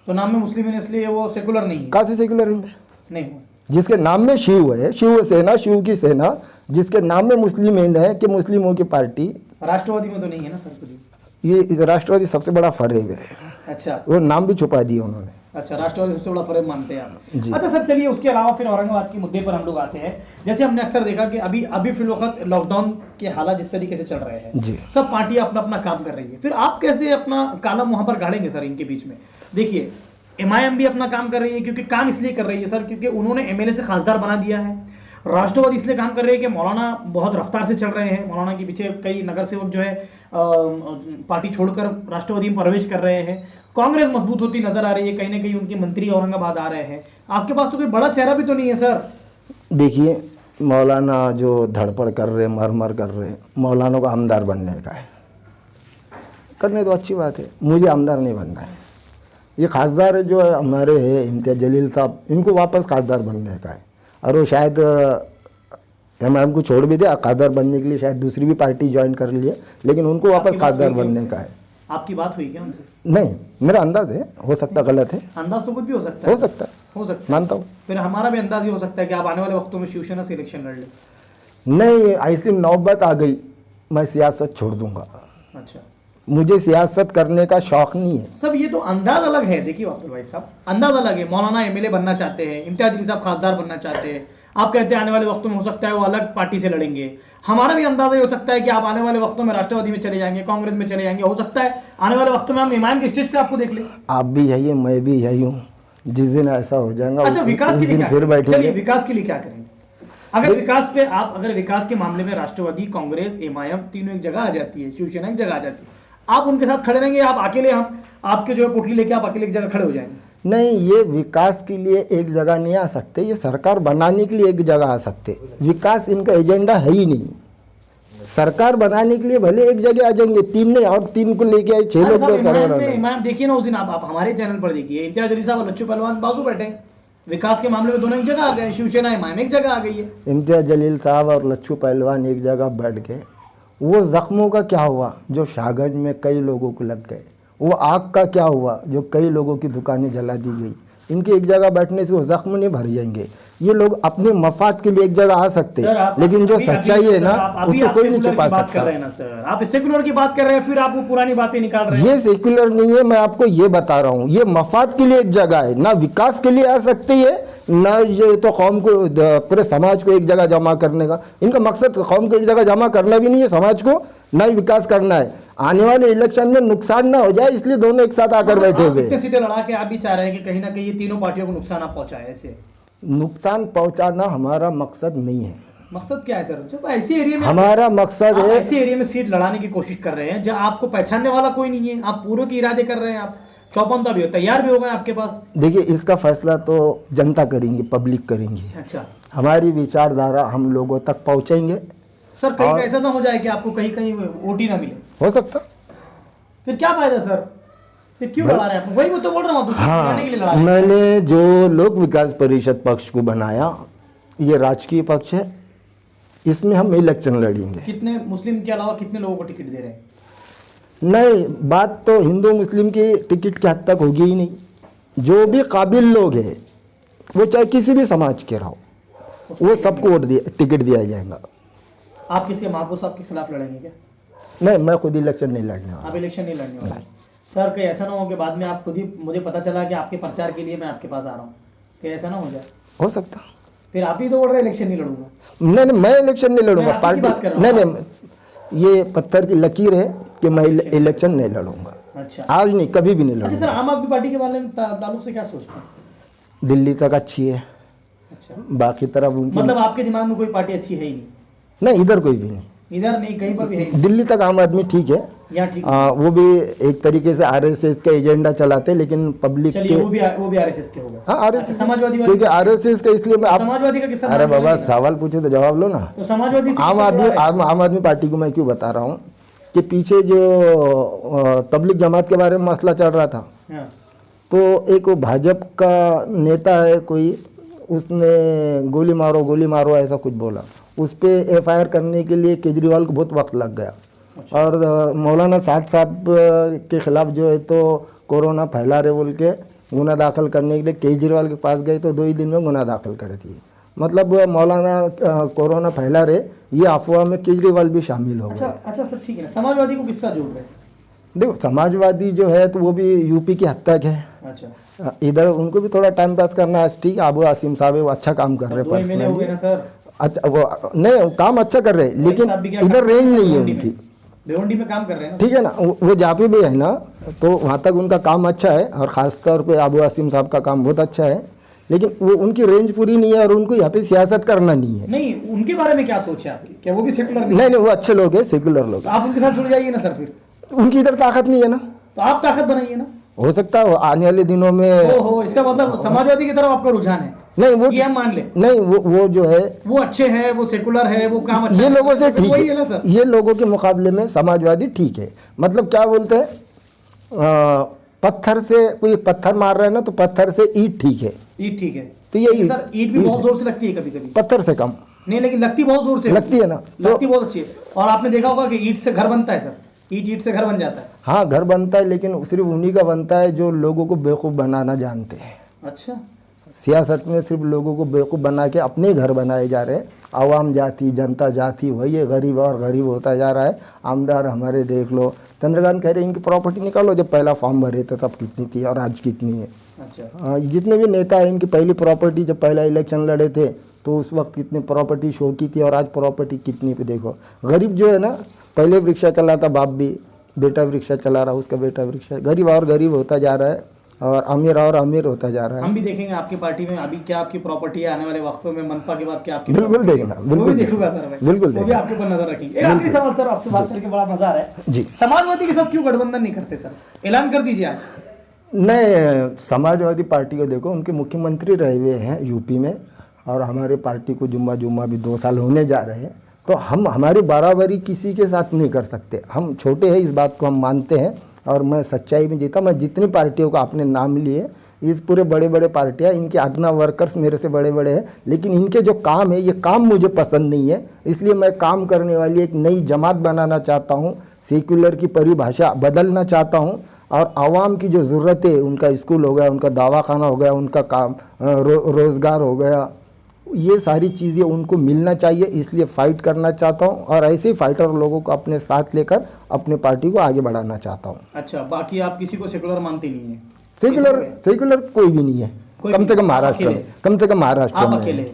तो नाम में मुस्लिमीन इसलिए वो सेकुलर नहीं है? कहाँ से सेकुलर है? नहीं, जिसके नाम में शिव है, शिव सेना, शिव की सेना, जिसके नाम में मुस्लिमीन है कि मुस्लिमों की पार्टी। राष्ट्रवादी में तो नहीं है ना सर? ये राष्ट्रवादी सबसे बड़ा फरेब है। अच्छा, वो नाम भी छुपा दिया उन्होंने। अच्छा, राष्ट्रवादी सबसे बड़ा फरेब मानते हैं आप? जी। अच्छा सर, चलिए उसके अलावा फिर औरंगाबाद के मुद्दे पर हम लोग आते हैं। जैसे हमने अक्सर देखा कि अभी फिर वक्त लॉकडाउन के हालात जिस तरीके से चल रहे हैं, जी, सब पार्टियां अपना अपना काम कर रही है, फिर आप कैसे अपना कालम वहां पर गाड़ेंगे सर इनके बीच में? देखिए, एमआईएम भी अपना काम कर रही है, क्योंकि काम इसलिए कर रही है सर क्योंकि उन्होंने एमएलए से खासदार बना दिया है। राष्ट्रवादी इसलिए काम कर रही है कि मौलाना बहुत रफ्तार से चल रहे हैं, मौलाना के पीछे कई नगर सेवक जो है पार्टी छोड़कर राष्ट्रवादी में प्रवेश कर रहे हैं। कांग्रेस मजबूत होती नजर आ रही है, कहीं ना कहीं उनके मंत्री औरंगाबाद आ रहे हैं। आपके पास तो कोई बड़ा चेहरा भी तो नहीं है सर। देखिए, मौलाना जो धड़पड़ कर रहे, मर कर रहे, मौलाना को आमदार बनने का है, करने तो अच्छी बात है, मुझे आमदार नहीं बनना है। ये खासदार जो है हमारे हैं इम्तियाज जलील साहब, इनको वापस खासदार बनने का है, और वो शायद एमआईएम को छोड़ भी दे, खासदार बनने के लिए शायद दूसरी भी पार्टी ज्वाइन कर ली है, लेकिन उनको वापस खासदार बनने का है। आपकी बात हुई क्या उनसे? नहीं, मेरा अंदाज है, हो सकता गलत है। अंदाज तो कुछ भी हो सकता है। हो सकता है, हो सकता है, मानता हूँ। फिर हमारा भी अंदाज ही हो सकता है कि आप आने वाले वक्तों में शिवसेना से इलेक्शन लड़ लें। नहीं, ऐसी नौबत आ गई, मैं सियासत छोड़ दूंगा। अच्छा, मुझे सियासत करने का शौक नहीं है। सब ये तो अंदाज अलग है। देखिए अब्दुल भाई साहब, अंदाज अलग है। मौलाना एमएलए बनना चाहते हैं, इम्तियाज अली साहब खासदार बनना चाहते हैं, आप कहते हैं आने वाले वक्तों में हो सकता है वो अलग पार्टी से लड़ेंगे। हमारा भी अंदाजा ये हो सकता है कि आप आने वाले वक्तों में राष्ट्रवादी में चले जाएंगे, कांग्रेस में चले जाएंगे, हो सकता है आने वाले वक्तों में हम इमाम के स्टेज पे आपको देख लें। आप भी यही, मैं भी यही हूँ। जिस दिन ऐसा हो जाएगा अच्छा, विकास उस के लिए दिन क्या फिर करेंगे? बैठेंगे। चलिए, विकास के लिए क्या करेंगे? अगर विकास के मामले में राष्ट्रवादी, कांग्रेस, एमआईएम तीनों एक जगह आ जाती है, शिवसेना एक जगह आ जाती है, आप उनके साथ खड़े रहेंगे? आप अकेले, हम आपके जो है पुतली लेके आप अकेले एक जगह खड़े हो जाएंगे? नहीं, ये विकास के लिए एक जगह नहीं आ सकते, ये सरकार बनाने के लिए एक जगह आ सकते। विकास इनका एजेंडा है ही नहीं। सरकार बनाने के लिए भले एक जगह आ जाएंगे, 3 नहीं और 3 को लेके आए 6 लोग इमाम देखिए ना, उस दिन आप हमारे चैनल पर देखिए, इम्तियाज अली साहब और लच्छू पहलवान बाजू बैठे हैं। विकास के मामले में दोनों एक जगह आ गए, शिवसेना इमाम एक जगह आ गई है। इम्तियाज जलील साहब और लच्छू पहलवान एक जगह बैठ गए। वो जख्मों का क्या हुआ जो शाहगंज में कई लोगों को लग गए? वो आग का क्या हुआ जो कई लोगों की दुकानें जला दी गई? इनके एक जगह बैठने से वो जख्म नहीं भर जाएंगे। ये लोग अपने मफाद के लिए एक जगह आ सकते हैं, लेकिन जो सच्चाई है ना उसको कोई नहीं छुपा सकता। आप सेकुलर की बात कर रहे हैं, फिर आप वो पुरानी बातें निकाल रहे हैं। ये सेकुलर नहीं है, मैं आपको ये बता रहा हूँ। ये मफाद के लिए एक जगह है, ना विकास के लिए आ सकती है, ना ये तो कौम को, पूरे समाज को एक जगह जमा करने का इनका मकसद कौम को एक जगह जमा करना भी नहीं है, समाज को, ना ही विकास करना है। आने वाले इलेक्शन में नुकसान ना हो जाए, इसलिए दोनों एक साथ आकर बैठे हुए। कितने सीटें लड़ा के आप भी चाह रहे हैं कि कहीं ना कहीं ये तीनों पार्टियों को नुकसान आप पहुंचाए? ऐसे नुकसान पहुंचाना हमारा मकसद नहीं है। मकसद क्या है सर? जब ऐसे एरिया में हमारा मकसद है, ऐसे एरिया में सीट लड़ाने की कोशिश कर रहे हैं जहां आपको पहचानने वाला कोई नहीं है, आप पूरे के इरादे कर रहे हैं, आप चौपंथा भी हो, तैयार भी हो गए आपके पास। देखिए, इसका फैसला तो जनता करेंगी, पब्लिक करेंगी। अच्छा, हमारी विचारधारा हम लोगों तक पहुंचेंगे। सर कहीं ऐसा ना हो जाए कि आपको कहीं कहीं वोट ही ना मिले? हो सकता। फिर क्या फायदा सर? फिर क्यों लड़ा रहे हैं? वही वो तो बोल रहा हूँ, हाँ, के लिए लड़ा रहे हैं। मैंने जो लोक विकास परिषद पक्ष को बनाया, ये राजकीय पक्ष है, इसमें हम इलेक्शन लड़ेंगे। कितने मुस्लिम के अलावा कितने लोगों को टिकट दे रहे हैं? नहीं, बात तो हिंदू मुस्लिम की टिकट के हद तक होगी ही नहीं। जो भी काबिल लोग हैं, वो चाहे किसी भी समाज के रहो, वो सबको वोट दिया, टिकट दिया जाएगा। आप किसके महबूब साहब के खिलाफ लड़ेंगे क्या? नहीं, मैं खुद इलेक्शन नहीं लड़ने वाला। आप इलेक्शन नहीं लड़ने वाले? सर कहीं ऐसा ना हो कि बाद में आप खुद ही, मुझे पता चला कि आपके प्रचार के लिए मैं आपके पास आ रहा हूँ, कहीं ऐसा ना हो जाए? हो सकता। फिर आप ही तो बोल रहे इलेक्शन नहीं लड़ूंगा। नहीं, मैं इलेक्शन नहीं लड़ूंगा। पार्टी नहीं, ये पत्थर की लकीर है कि मैं इलेक्शन नहीं लड़ूंगा। अच्छा, आज नहीं, कभी भी नहीं लड़ूंगा। अच्छा सर, आम आदमी पार्टी के बारे में ताल्लुक से क्या सोचते हैं? दिल्ली तक अच्छी है। अच्छा, बाकी तरफ उनकी, मतलब आपके दिमाग में कोई पार्टी अच्छी है ही नहीं? नहीं, इधर कोई भी नहीं, इधर नहीं, कहीं पर भी है? दिल्ली तक आम आदमी ठीक है। यहाँ ठीक, वो भी एक तरीके से आरएसएस का एजेंडा चलाते, लेकिन पब्लिक चलिए वो भी आरएसएस के होगा। हाँ, आरएसएस, समाजवादी, क्योंकि आरएसएस का, इसलिए मैं समाजवादी का किस्सा। अरे बाबा, सवाल पूछे तो जवाब लो ना। तो समाजवादी आम आदमी पार्टी को मैं क्यों बता रहा हूँ कि पीछे जो तबलीग जमात के बारे में मसला चल रहा था, तो एक वो भाजपा का नेता है कोई, उसने गोली मारो ऐसा कुछ बोला। उस पर एफआईआर करने के लिए केजरीवाल को बहुत वक्त लग गया। और मौलाना साहब के खिलाफ जो है तो कोरोना फैला रहे बोल के गुना दाखिल करने के लिए केजरीवाल के पास गए, तो 2 ही दिन में गुना दाखिल कर दिए। मतलब मौलाना कोरोना फैला रहे, ये अफवाह में केजरीवाल भी शामिल हो गए। अच्छा सर, ठीक है ना। समाजवादी को किसका जोड़ रहे? देखो, समाजवादी जो है तो वो भी यूपी की हद तक है। अच्छा, इधर उनको भी थोड़ा टाइम पास करना है। ठीक है, अबू आसिम साहब है, वो अच्छा काम कर रहे हैं पर्सनली। अच्छा, वो नहीं, काम अच्छा कर रहे हैं, लेकिन इधर रेंज नहीं है उनकी। भिवंडी में काम कर रहे हैं ना? ठीक है ना, वो जहाँ पे भी है ना, तो वहाँ तक उनका काम अच्छा है, और ख़ास तौर पे अबू आसिम साहब का काम बहुत अच्छा है, लेकिन वो उनकी रेंज पूरी नहीं है, और उनको यहाँ पे सियासत करना नहीं है। नहीं, उनके बारे में क्या सोच है आपकी? क्या वो भी सेकुलर नहीं, वो अच्छे लोग हैं, सेकुलर लोग। आप उनके साथ जुड़ जाइए ना सर। फिर उनकी इधर ताकत नहीं है ना, तो आप ताकत बनाइए ना। हो सकता है आने वाले दिनों में। ओहो, इसका मतलब समाजवादी की तरफ आपका रुझान है? नहीं, वो ये हम मान ले। नहीं, वो जो है वो अच्छे हैं, वो सेकुलर है, वो काम अच्छा, ये लोगों से ठीक है ना सर? ये लोगों के मुकाबले में समाजवादी ठीक है। मतलब क्या बोलते हैं, पत्थर से कोई पत्थर मार रहा है ना, तो पत्थर से ईंट ठीक है। ईंट ठीक है, तो ये सर ईंट भी बहुत जोर से लगती है कभी कभी, पत्थर से कम नहीं, लेकिन लगती बहुत जोर से लगती है ना, लगती बहुत अच्छी है। और आपने देखा होगा कि ईंट से घर बनता है सर, ईंट से घर बन जाता है। हाँ, घर बनता है, लेकिन सिर्फ उन्हीं का बनता है जो लोगों को बेवकूफ़ बनाना जानते हैं। अच्छा, सियासत में सिर्फ लोगों को बेवकूफ़ बना के अपने घर बनाए जा रहे हैं। आवाम जाति, जनता जाति, वही है, गरीब और गरीब होता जा रहा है। आमदार हमारे देख लो, चंद्रकांत कह रहे हैं इनकी प्रॉपर्टी निकालो, जब पहला फॉर्म भरे थे तब कितनी थी और आज कितनी है। अच्छा, जितने भी नेता हैं इनकी पहली प्रॉपर्टी जब पहला इलेक्शन लड़े थे तो उस वक्त कितनी प्रॉपर्टी शो की थी और आज प्रॉपर्टी कितनी पे देखो। गरीब जो है ना, पहले रिक्शा चलाता बाप भी, बेटा रिक्शा चला रहा, उसका बेटा रिक्शा, गरीब और गरीब होता जा रहा है और अमीर होता जा रहा है। हम भी देखेंगे आपकी पार्टी में अभी क्या आपकी प्रॉपर्टी है, आने वाले वक्तों में मनपा के बाद क्या आपकी बिल्कुल देखना, बिल्कुल देखूंगा सर मैं, बिल्कुल वो भी आपके ऊपर नजर रखेंगे। एक आखिरी सवाल सर, आपसे बात करके बड़ा मजा आ रहा है जी। समाजवादी के साथ क्यों गठबंधन नहीं करते सर? ऐलान कर दीजिए आज। नहीं, समाजवादी पार्टी को देखो, उनके मुख्यमंत्री रहे हुए हैं यूपी में और हमारे पार्टी को जुम्मा भी 2 साल होने जा रहे हैं, तो हम हमारी बराबरी किसी के साथ नहीं कर सकते। हम छोटे हैं, इस बात को हम मानते हैं और मैं सच्चाई में जीता। मैं जितनी पार्टियों का आपने नाम लिए, इस पूरे बड़े बड़े पार्टियाँ, इनके अदना वर्कर्स मेरे से बड़े बड़े हैं, लेकिन इनके जो काम है ये काम मुझे पसंद नहीं है। इसलिए मैं काम करने वाली एक नई जमात बनाना चाहता हूँ, सेक्युलर की परिभाषा बदलना चाहता हूँ और आवाम की जो ज़रूरत है, उनका स्कूल हो गया, उनका दवाखाना हो गया, उनका काम रोज़गार हो गया, ये सारी चीज़ें उनको मिलना चाहिए। इसलिए फ़ाइट करना चाहता हूँ और ऐसे ही फाइटर लोगों को अपने साथ लेकर अपने पार्टी को आगे बढ़ाना चाहता हूँ। अच्छा, बाकी आप किसी को सेकुलर मानते नहीं है? सेकुलर कोई भी नहीं है, कम से कम महाराष्ट्र में,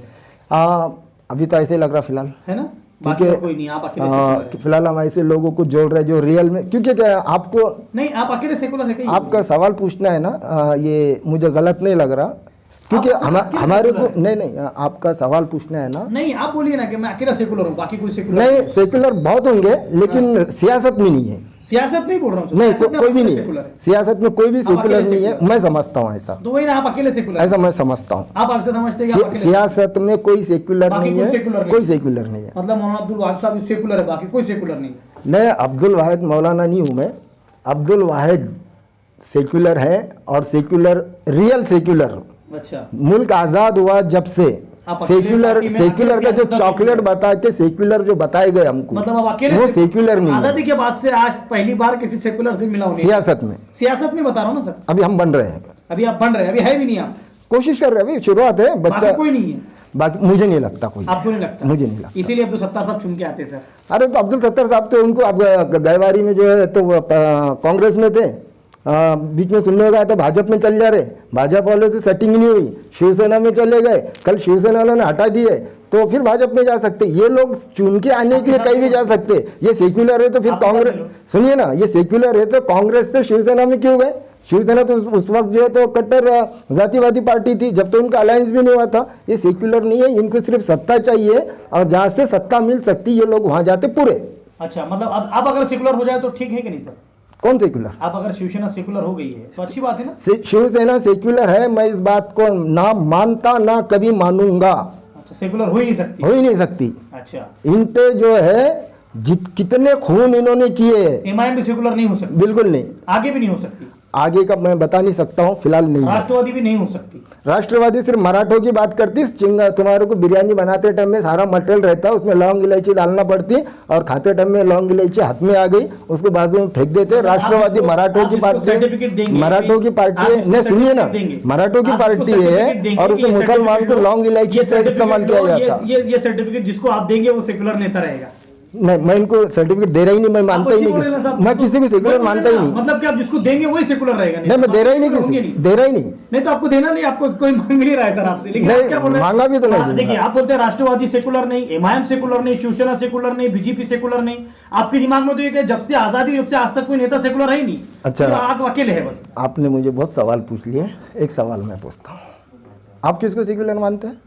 अभी तो ऐसे लग रहा फिलहाल है ना, क्योंकि कोई नहीं, आप अकेले फिलहाल हम ऐसे लोगों को जोड़ रहे जो रियल में, क्योंकि क्या आपको नहीं, आप अकेले सेकुलर है? आपका सवाल पूछना है ना, ये मुझे गलत नहीं लग रहा, क्योंकि हमारे को नहीं, आपका सवाल पूछना है ना। नहीं, आप बोलिए ना कि मैं अकेला सेकुलर हूँ, बाकी कोई सेकुलर नहीं। सेकुलर बहुत होंगे लेकिन सियासत में नहीं है। सियासत नहीं बोल रहा हूँ, नहीं, कोई भी नहीं है सियासत में, कोई भी सेकुलर नहीं है, मैं समझता हूँ ऐसा। तो वही ना, आप अकेले सेकुलर, ऐसा मैं समझता हूँ। आप आपसे समझते हैं सियासत में कोई सेकुलर नहीं है, कोई सेकुलर नहीं है। मतलब मौलाना अब्दुल वाहिद साहब सेकुलर है, बाकी कोई सेकुलर नहीं है। मैं अब्दुल वाहिद मौलाना नहीं हूँ, मैं अब्दुल वाहिद सेकुलर है और सेकुलर, रियल सेकुलर। अच्छा, मुल्क आज़ाद हुआ जब से सेक्युलर का जो चॉकलेट बता के सेक्युलर जो बताए गए हमको, मतलब अब अकेले वो सेक्युलर नहीं है। आजादी के बाद से आज पहली बार किसी सेक्युलर से मिला हूं सियासत में बता रहा हूं ना सर। अभी हम बन रहे हैं, अभी आप बन रहे हैं, अभी है भी नहीं, आप कोशिश कर रहे हैं, अभी शुरुआत है, बच्चा कोई नहीं है। बाकी मुझे नहीं लगता कोई, आपको नहीं लगता? मुझे नहीं लगता। इसीलिए अब्दुल सत्तार साहब चुन के आते सर। अरे तो अब्दुल सत्तार साहब तो उनको अब गयवारी में जो है तो कांग्रेस में थे, बीच में सुनने गया तो भाजपा में चल जा रहे, भाजपा वालों से सेटिंग नहीं हुई, शिवसेना में चले गए, कल शिवसेना वालों ने हटा दिए, तो फिर भाजपा में जा सकते। ये लोग चुन के आने के लिए कहीं भी जा सकते। ये सेक्युलर है तो फिर कांग्रेस, सुनिए ना, ये सेक्युलर है तो कांग्रेस से शिवसेना में क्यों गए? शिवसेना तो उस वक्त जो है तो कट्टर जातिवादी पार्टी थी, जब तो उनका अलायंस भी नहीं हुआ था। ये सेक्युलर नहीं है, इनको सिर्फ सत्ता चाहिए और जहाँ से सत्ता मिल सकती ये लोग वहाँ जाते पूरे। अच्छा, मतलब अब अगर सेक्युलर हो जाए तो ठीक है कि नहीं सर? कौन सेक्युलर? आप अगर शिवसेना सेक्युलर हो गई है तो अच्छी बात है ना। शिवसेना सेक्युलर है, मैं इस बात को ना मानता ना कभी मानूंगा। अच्छा, सेक्युलर हो ही नहीं सकती? हो ही नहीं सकती। अच्छा, इन पे जो है कितने खून इन्होंने किए। एमआईएम भी सेक्युलर नहीं हो सकती? बिल्कुल नहीं, आगे भी नहीं हो सकती। आगे का मैं बता नहीं सकता हूँ, फिलहाल नहीं। राष्ट्रवादी भी नहीं हो सकती? राष्ट्रवादी सिर्फ मराठों की बात करती, तुम्हारे को बिरयानी बनाते टाइम में सारा मटेरियल रहता है, उसमें लौंग इलायची डालना पड़ती और खाते टाइम में लौंग इलायची हाथ में आ गई, उसको बाजू में फेंक देते। राष्ट्रवादी मराठों की पार्टी, मराठों की पार्टी है, नहीं सुनिए ना, मराठों की पार्टी है और उसमें मुसलमान को लौंग इलायची से इस्तेमाल किया जाता है। ये सर्टिफिकेट जिसको आप देंगे वो सेक्युलर नेता रहेगा? नहीं, मैं इनको सर्टिफिकेट दे रहा ही नहीं, मैं मानता ही नहीं, मैं किसी को सेक्युलर मानता ही नहीं। मतलब कि आप जिसको देंगे वही सेक्युलर रहेगा? नहीं, मैं दे रहा ही नहीं, किसी दे रहा ही नहीं। नहीं तो आपको देना नहीं, आपको कोई मांग नहीं रहा है सर आपसे, लेकिन नहीं, क्या बोल रहे हैं? मांगा भी तो नहीं। देखिए, आप बोलते हैं राष्ट्रवादी सेक्युलर नहीं, एमआईएम सेक्युलर नहीं, शिवसेना सेक्युलर नहीं, बीजेपी सेक्युलर नहीं। आपके दिमाग में तो ये जब से आजादी जब से आज तक कोई नेता सेक्युलर है ही नहीं। अच्छा, आप अकेले है बस। आपने मुझे बहुत सवाल पूछ लिए, एक सवाल मैं पूछता हूँ, आप किसको सेक्युलर मानते हैं?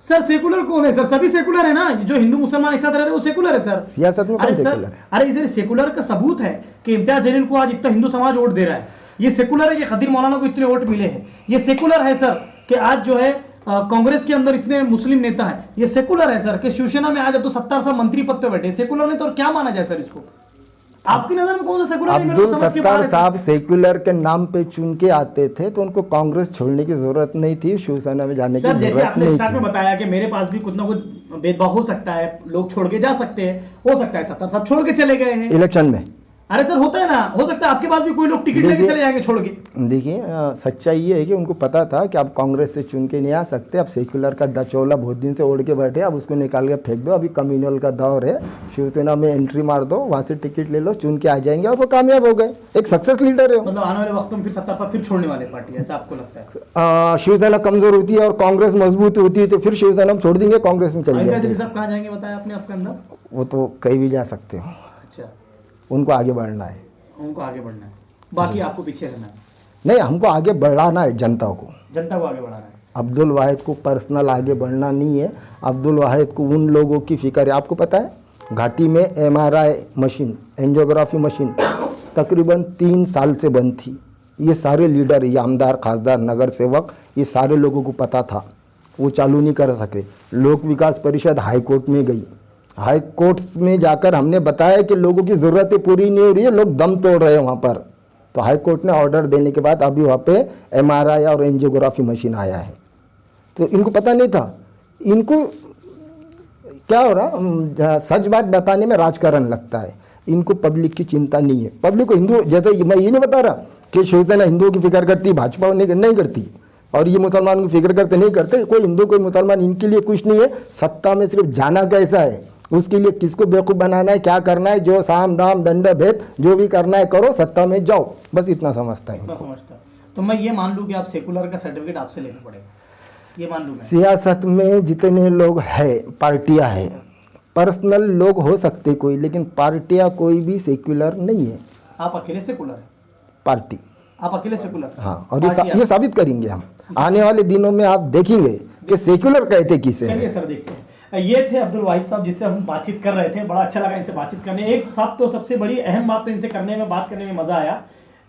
सर सेकुलर कौन है सर? सभी सेकुलर है ना, जो हिंदू मुसलमान एक साथ रह रहे हैं वो सेकुलर है सर। सियासत में कौन सेकुलर है? अरे इसे सेकुलर का सबूत है कि इम्तियाज जलील को आज इतना हिंदू समाज वोट दे रहा है, ये सेकुलर है कि खदीर मौलाना को इतने वोट मिले हैं, ये सेकुलर है सर कि आज जो है कांग्रेस के अंदर इतने मुस्लिम नेता है, ये सेकुलर है सर कि शिवसेना में आज अब तो 70 साल मंत्री पद पे बैठे, सेकुलर नहीं तो और क्या माना जाए सर इसको? आपकी नजर में कौन सा सेकुलर? अब्दुल सत्तार साहब सेक्युलर के नाम पे चुन के आते थे तो उनको कांग्रेस छोड़ने की जरूरत नहीं थी, शिवसेना में जाने की जरूरत नहीं थी। जैसे आपने स्टार्ट में बताया कि मेरे पास भी कुछ ना कुछ भेदभाव हो सकता है, लोग छोड़ के जा सकते हैं, हो सकता है सत्तार साहब छोड़ के चले गए हैं इलेक्शन में। अरे सर होता है ना, हो सकता है आपके पास भी कोई लोग टिकट लेके चले जाएंगे छोड़ के। देखिए सच्चाई ये है कि उनको पता था कि आप कांग्रेस से चुन के नहीं आ सकते, अब सेक्युलर का दचोला बहुत दिन से ओढ़ के बैठे, अब उसको निकाल के फेंक दो, अभी कम्युनल का दौर है, शिवसेना में एंट्री मार दो, वहाँ से टिकट ले लो, चुन के आ जाएंगे और वो कामयाब हो गए, एक सक्सेस लीडर है। मतलब आने वाले वक्त में फिर 70 साल फिर छोड़ने वाले पार्टी, ऐसा आपको लगता है? शिवसेना कमजोर होती है और कांग्रेस मजबूत होती है तो फिर शिवसेना छोड़ देंगे, कांग्रेस में चले जाएंगे। साहब कहाँ जाएंगे बताया आपने, आपका अंदाज? वो तो कहीं भी जा सकते हो, अच्छा, उनको आगे बढ़ना है, उनको आगे बढ़ना है, बाकी आपको पीछे रहना है? नहीं, हमको आगे बढ़ाना है, जनता को आगे बढ़ाना है। अब्दुल वाहिद को पर्सनल आगे बढ़ना नहीं है, अब्दुल वाहिद को उन लोगों की फिक्र है। आपको पता है घाटी में MRI मशीन, एंजियोग्राफी मशीन तकरीबन 3 साल से बंद थी, ये सारे लीडर, ये आमदार, खासदार, नगर सेवक, ये सारे लोगों को पता था, वो चालू नहीं कर सके। लोक विकास परिषद हाई कोर्ट में गई, हाई कोर्ट में जाकर हमने बताया कि लोगों की ज़रूरतें पूरी नहीं हो रही है, लोग दम तोड़ रहे हैं वहाँ पर, तो हाई कोर्ट ने ऑर्डर देने के बाद अभी वहाँ पे MRI और एंजियोग्राफी मशीन आया है। तो इनको पता नहीं था, इनको क्या हो रहा, सच बात बताने में राजकारण लगता है, इनको पब्लिक की चिंता नहीं है। पब्लिक को हिंदू, जैसे मैं ये नहीं बता रहा कि शिवसेना हिंदुओं की फिक्र करती, भाजपा नहीं करती, और ये मुसलमान की फिक्र करते नहीं करते, कोई हिंदू कोई मुसलमान इनके लिए कुछ नहीं है। सत्ता में सिर्फ जाना कैसा है, उसके लिए किसको बेवकूफ़ बनाना है, क्या करना है, जो साम दाम दंड भेद जो भी करना है करो, सत्ता में जाओ, बस इतना समझता है। तो मैं ये मान लूँ कि आप सेकुलर का सर्टिफिकेट आपसे लेना पड़ेगा, ये मान लूँ? सियासत में जितने लोग हैं, पार्टियां हैं, पर्सनल लोग हो सकते कोई, लेकिन पार्टियां कोई भी सेक्युलर नहीं है। आप अकेले सेकुलर हैं? पार्टी आप अकेले सेकुलर? हाँ, और ये साबित करेंगे हम आने वाले दिनों में, आप देखेंगे कि सेक्युलर कहते किसे। चलिए सर देखते हैं, ये थे अब्दुल वाहिद साहब जिससे हम बातचीत कर रहे थे, बड़ा अच्छा लगा इनसे बातचीत करने। एक साथ तो सबसे बड़ी अहम बात तो इनसे बात करने में मजा आया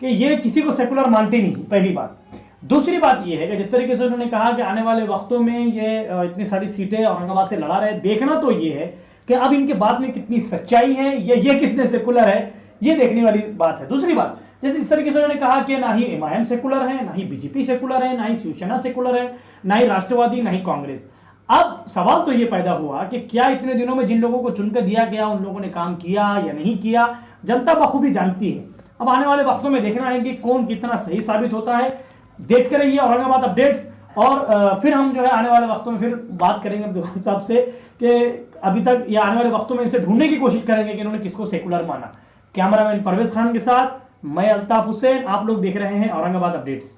कि ये किसी को सेकुलर मानते नहीं, पहली बात। दूसरी बात ये है कि जिस तरीके से उन्होंने कहा कि आने वाले वक्तों में ये इतनी सारी सीटें औरंगाबाद से लड़ा रहे, देखना तो ये है कि अब इनके बात में कितनी सच्चाई है, ये कितने सेकुलर है, ये देखने वाली बात है। दूसरी बात, जैसे इस तरीके से उन्होंने कहा कि ना ही MIM सेकुलर है, ना ही BJP सेकुलर है, ना ही शिवसेना सेकुलर है, ना ही राष्ट्रवादी, ना ही कांग्रेस। अब सवाल तो ये पैदा हुआ कि क्या इतने दिनों में जिन लोगों को चुनकर दिया गया उन लोगों ने काम किया या नहीं किया, जनता बखूबी जानती है। अब आने वाले वक्तों में देखना है कि कौन कितना सही साबित होता है। देखते रहिए औरंगाबाद अपडेट्स, और फिर हम जो है आने वाले वक्तों में फिर बात करेंगे अब्दुल वाहिद साहब से कि अभी तक या आने वाले वक्तों में इसे ढूंढने की कोशिश करेंगे कि इन्होंने किसको सेकुलर माना। कैमरामैन परवेज खान के साथ मैं अल्ताफ हुसैन, आप लोग देख रहे हैं औरंगाबाद अपडेट्स।